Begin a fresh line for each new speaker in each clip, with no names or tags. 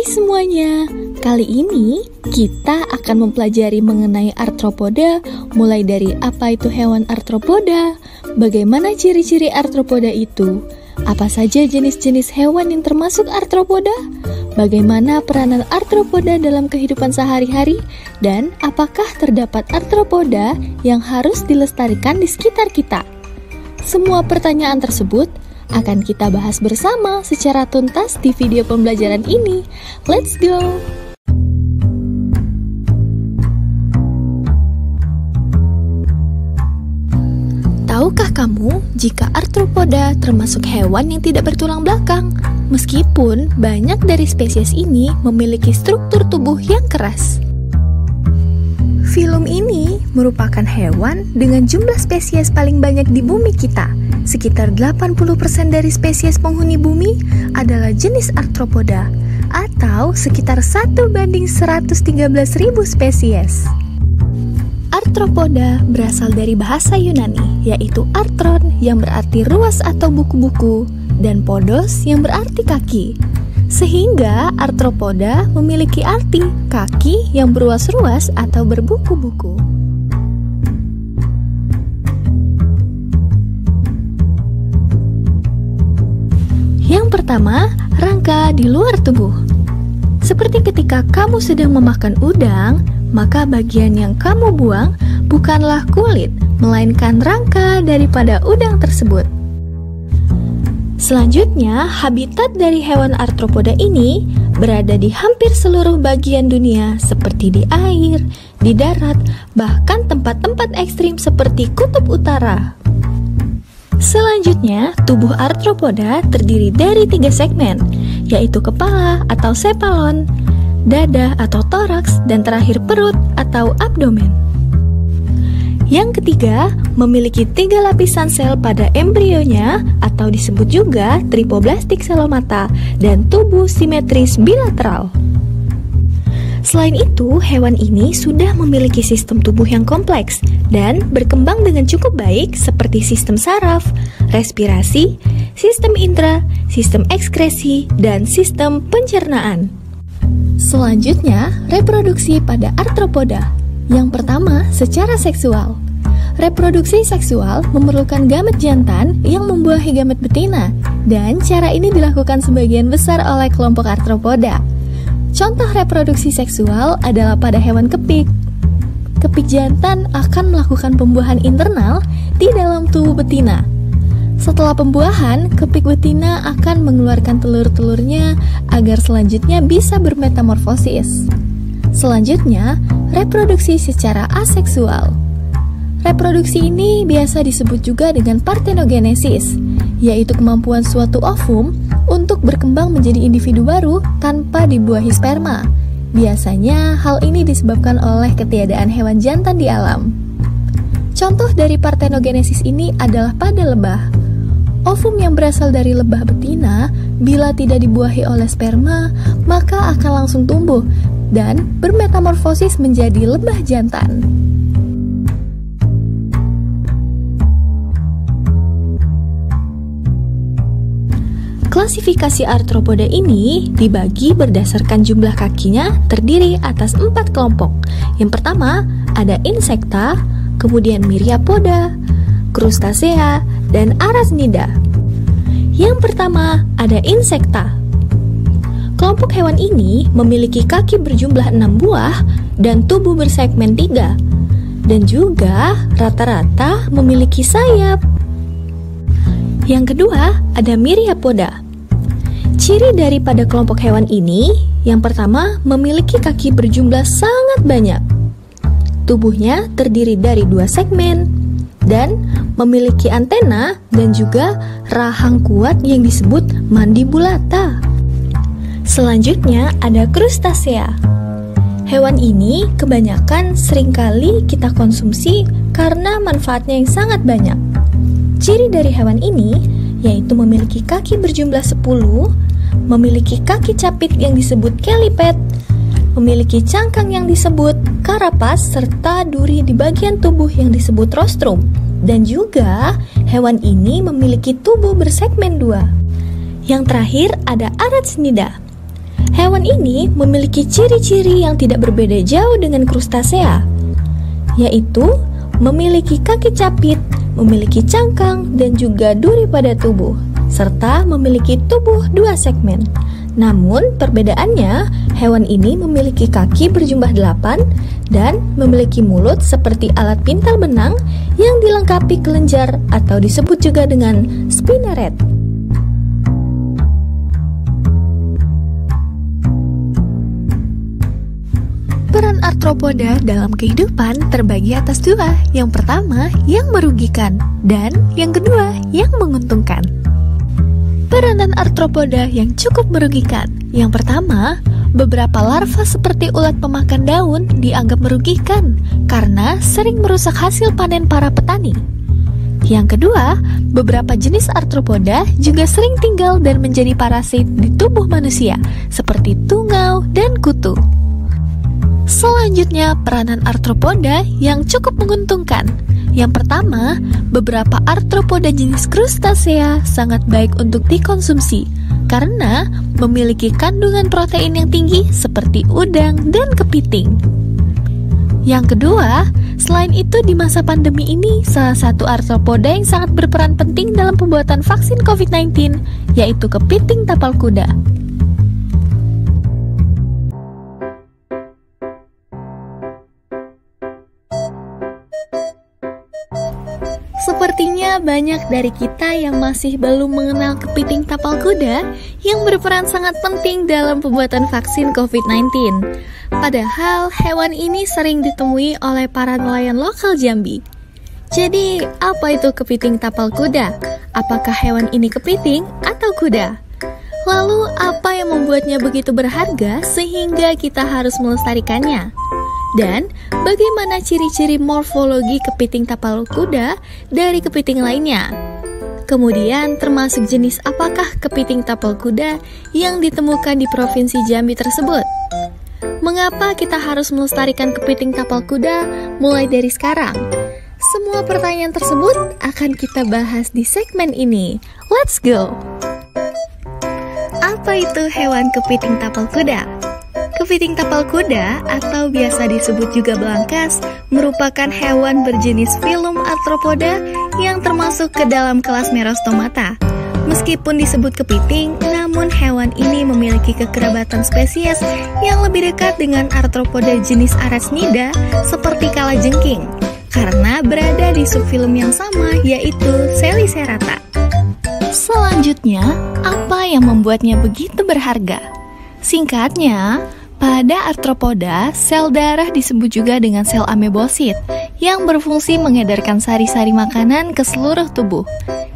semuanya, kali ini kita akan mempelajari mengenai arthropoda, mulai dari apa itu hewan arthropoda, bagaimana ciri-ciri arthropoda itu, apa saja jenis-jenis hewan yang termasuk arthropoda, bagaimana peranan arthropoda dalam kehidupan sehari-hari, dan apakah terdapat arthropoda yang harus dilestarikan di sekitar kita. Semua pertanyaan tersebut akan kita bahas bersama secara tuntas di video pembelajaran ini. Let's go! Tahukah kamu jika arthropoda termasuk hewan yang tidak bertulang belakang? Meskipun banyak dari spesies ini memiliki struktur tubuh yang keras. Filum ini merupakan hewan dengan jumlah spesies paling banyak di bumi kita. Sekitar 80% dari spesies penghuni bumi adalah jenis arthropoda, atau sekitar 1:113.000 spesies. Arthropoda berasal dari bahasa Yunani, yaitu arthron yang berarti ruas atau buku-buku, dan podos yang berarti kaki. Sehingga arthropoda memiliki arti kaki yang beruas-ruas atau berbuku-buku. Yang pertama, rangka di luar tubuh. Seperti ketika kamu sedang memakan udang, maka bagian yang kamu buang bukanlah kulit, melainkan rangka daripada udang tersebut. Selanjutnya, habitat dari hewan arthropoda ini berada di hampir seluruh bagian dunia, seperti di air, di darat, bahkan tempat-tempat ekstrim seperti kutub utara. Selanjutnya, tubuh arthropoda terdiri dari 3 segmen, yaitu kepala atau cephalon, dada atau toraks, dan terakhir perut atau abdomen. Yang ketiga, memiliki 3 lapisan sel pada embrionya atau disebut juga tripoblastik selomata dan tubuh simetris bilateral. Selain itu, hewan ini sudah memiliki sistem tubuh yang kompleks dan berkembang dengan cukup baik seperti sistem saraf, respirasi, sistem indera, sistem ekskresi, dan sistem pencernaan. Selanjutnya, reproduksi pada arthropoda. Yang pertama, secara seksual. Reproduksi seksual memerlukan gamet jantan yang membuahi gamet betina, dan cara ini dilakukan sebagian besar oleh kelompok arthropoda. Contoh reproduksi seksual adalah pada hewan kepik. Kepik jantan akan melakukan pembuahan internal di dalam tubuh betina. Setelah pembuahan, kepik betina akan mengeluarkan telur-telurnya agar selanjutnya bisa bermetamorfosis. Selanjutnya, reproduksi secara aseksual. Reproduksi ini biasa disebut juga dengan partenogenesis, yaitu kemampuan suatu ovum untuk berkembang menjadi individu baru tanpa dibuahi sperma. Biasanya hal ini disebabkan oleh ketiadaan hewan jantan di alam. Contoh dari partenogenesis ini adalah pada lebah. Ovum yang berasal dari lebah betina, bila tidak dibuahi oleh sperma, maka akan langsung tumbuh dan bermetamorfosis menjadi lebah jantan. Klasifikasi arthropoda ini dibagi berdasarkan jumlah kakinya terdiri atas 4 kelompok. Yang pertama ada insekta, kemudian myriapoda, crustacea, dan arachnida. Yang pertama ada insekta. Kelompok hewan ini memiliki kaki berjumlah 6 buah dan tubuh bersegmen 3, dan juga rata-rata memiliki sayap. Yang kedua ada myriapoda. Ciri daripada kelompok hewan ini, yang pertama memiliki kaki berjumlah sangat banyak. Tubuhnya terdiri dari 2 segmen dan memiliki antena dan juga rahang kuat yang disebut mandibulata. Selanjutnya ada crustacea. Hewan ini kebanyakan seringkali kita konsumsi karena manfaatnya yang sangat banyak. Ciri dari hewan ini yaitu memiliki kaki berjumlah 10, memiliki kaki capit yang disebut kelipet, memiliki cangkang yang disebut karapas, serta duri di bagian tubuh yang disebut rostrum. Dan juga hewan ini memiliki tubuh bersegmen 2. Yang terakhir ada arachnida. Hewan ini memiliki ciri-ciri yang tidak berbeda jauh dengan krustasea, yaitu memiliki kaki capit, memiliki cangkang, dan juga duri pada tubuh, serta memiliki tubuh 2 segmen. Namun perbedaannya, hewan ini memiliki kaki berjumlah 8 dan memiliki mulut seperti alat pintal benang yang dilengkapi kelenjar atau disebut juga dengan spinneret. Peran arthropoda dalam kehidupan terbagi atas 2. Yang pertama, yang merugikan, dan yang kedua, yang menguntungkan. Peranan arthropoda yang cukup merugikan. Yang pertama, beberapa larva seperti ulat pemakan daun dianggap merugikan karena sering merusak hasil panen para petani. Yang kedua, beberapa jenis arthropoda juga sering tinggal dan menjadi parasit di tubuh manusia, seperti tungau dan kutu. Selanjutnya, peranan arthropoda yang cukup menguntungkan. Yang pertama, beberapa arthropoda jenis krustasea sangat baik untuk dikonsumsi karena memiliki kandungan protein yang tinggi seperti udang dan kepiting. Yang kedua, selain itu di masa pandemi ini, salah satu arthropoda yang sangat berperan penting dalam pembuatan vaksin COVID-19 yaitu kepiting tapal kuda. Sepertinya banyak dari kita yang masih belum mengenal kepiting tapal kuda yang berperan sangat penting dalam pembuatan vaksin COVID-19. Padahal hewan ini sering ditemui oleh para nelayan lokal Jambi. Jadi, apa itu kepiting tapal kuda? Apakah hewan ini kepiting atau kuda? Lalu, apa yang membuatnya begitu berharga sehingga kita harus melestarikannya? Dan bagaimana ciri-ciri morfologi kepiting tapal kuda dari kepiting lainnya? Kemudian termasuk jenis apakah kepiting tapal kuda yang ditemukan di Provinsi Jambi tersebut? Mengapa kita harus melestarikan kepiting tapal kuda mulai dari sekarang? Semua pertanyaan tersebut akan kita bahas di segmen ini. Let's go! Apa itu hewan kepiting tapal kuda? Kepiting tapal kuda atau biasa disebut juga belangkas merupakan hewan berjenis filum arthropoda yang termasuk ke dalam kelas Merostomata. Meskipun disebut kepiting, namun hewan ini memiliki kekerabatan spesies yang lebih dekat dengan arthropoda jenis Arachnida seperti kalajengking karena berada di subfilum yang sama yaitu Selicerata. Selanjutnya, apa yang membuatnya begitu berharga? Singkatnya, pada arthropoda, sel darah disebut juga dengan sel amebosit yang berfungsi mengedarkan sari-sari makanan ke seluruh tubuh.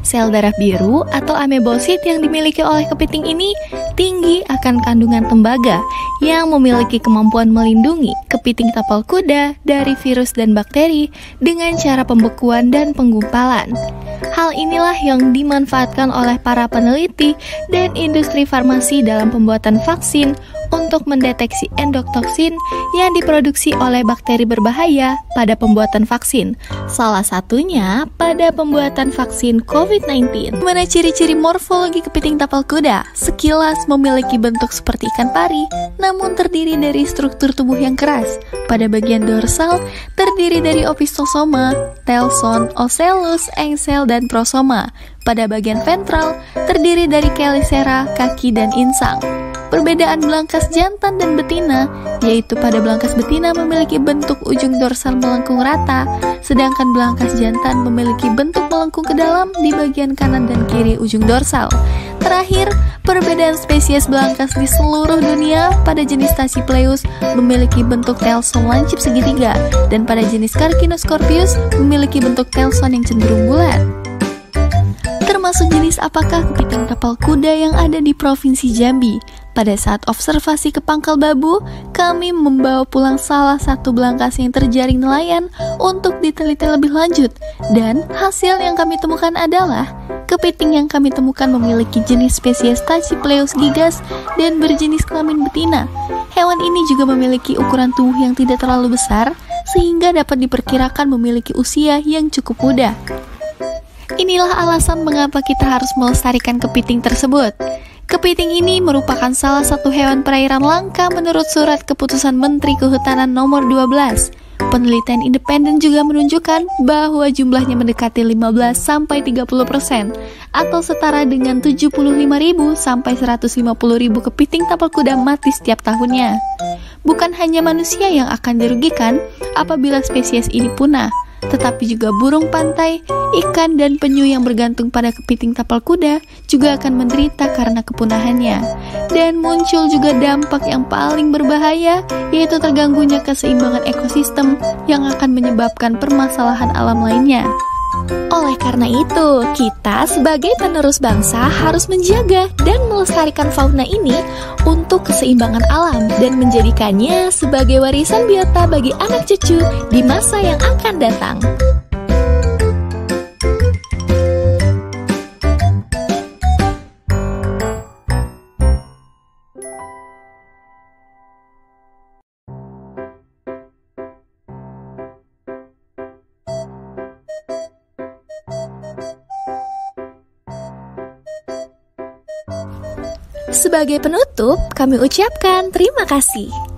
Sel darah biru atau amebosit yang dimiliki oleh kepiting ini tinggi akan kandungan tembaga yang memiliki kemampuan melindungi kepiting tapal kuda dari virus dan bakteri dengan cara pembekuan dan penggumpalan. Hal inilah yang dimanfaatkan oleh para peneliti dan industri farmasi dalam pembuatan vaksin untuk mendeteksi endotoksin yang diproduksi oleh bakteri berbahaya pada pembuatan vaksin. Salah satunya pada pembuatan vaksin COVID-19. Mana ciri-ciri morfologi kepiting tapal kuda? Sekilas memiliki bentuk seperti ikan pari, namun terdiri dari struktur tubuh yang keras. Pada bagian dorsal terdiri dari opistosoma, telson, ocellus, engsel, dan prosoma. Pada bagian ventral terdiri dari chelicera, kaki, dan insang. Perbedaan belangkas jantan dan betina, yaitu pada belangkas betina memiliki bentuk ujung dorsal melengkung rata, sedangkan belangkas jantan memiliki bentuk melengkung ke dalam di bagian kanan dan kiri ujung dorsal. Terakhir, perbedaan spesies belangkas di seluruh dunia pada jenis Tachypleus memiliki bentuk telson lancip segitiga, dan pada jenis Carcinoscorpius memiliki bentuk telson yang cenderung bulat. Termasuk jenis apakah kepiting tapal kuda yang ada di Provinsi Jambi? Pada saat observasi ke Pangkal Babu, kami membawa pulang salah satu belangkas yang terjaring nelayan untuk diteliti lebih lanjut. Dan hasil yang kami temukan adalah kepiting yang kami temukan memiliki jenis spesies Tachypleus gigas dan berjenis kelamin betina. Hewan ini juga memiliki ukuran tubuh yang tidak terlalu besar, sehingga dapat diperkirakan memiliki usia yang cukup muda. Inilah alasan mengapa kita harus melestarikan kepiting tersebut. Kepiting ini merupakan salah satu hewan perairan langka menurut surat keputusan Menteri Kehutanan nomor 12. Penelitian independen juga menunjukkan bahwa jumlahnya mendekati 15-30% atau setara dengan 75.000 sampai 150.000 kepiting tapal kuda mati setiap tahunnya. Bukan hanya manusia yang akan dirugikan apabila spesies ini punah, tetapi juga burung pantai, ikan, dan penyu yang bergantung pada kepiting tapal kuda juga akan menderita karena kepunahannya. Dan muncul juga dampak yang paling berbahaya, yaitu terganggunya keseimbangan ekosistem yang akan menyebabkan permasalahan alam lainnya. Oleh karena itu, kita sebagai penerus bangsa harus menjaga dan melestarikan fauna ini untuk keseimbangan alam dan menjadikannya sebagai warisan biota bagi anak cucu di masa yang akan datang. Sebagai penutup, kami ucapkan terima kasih.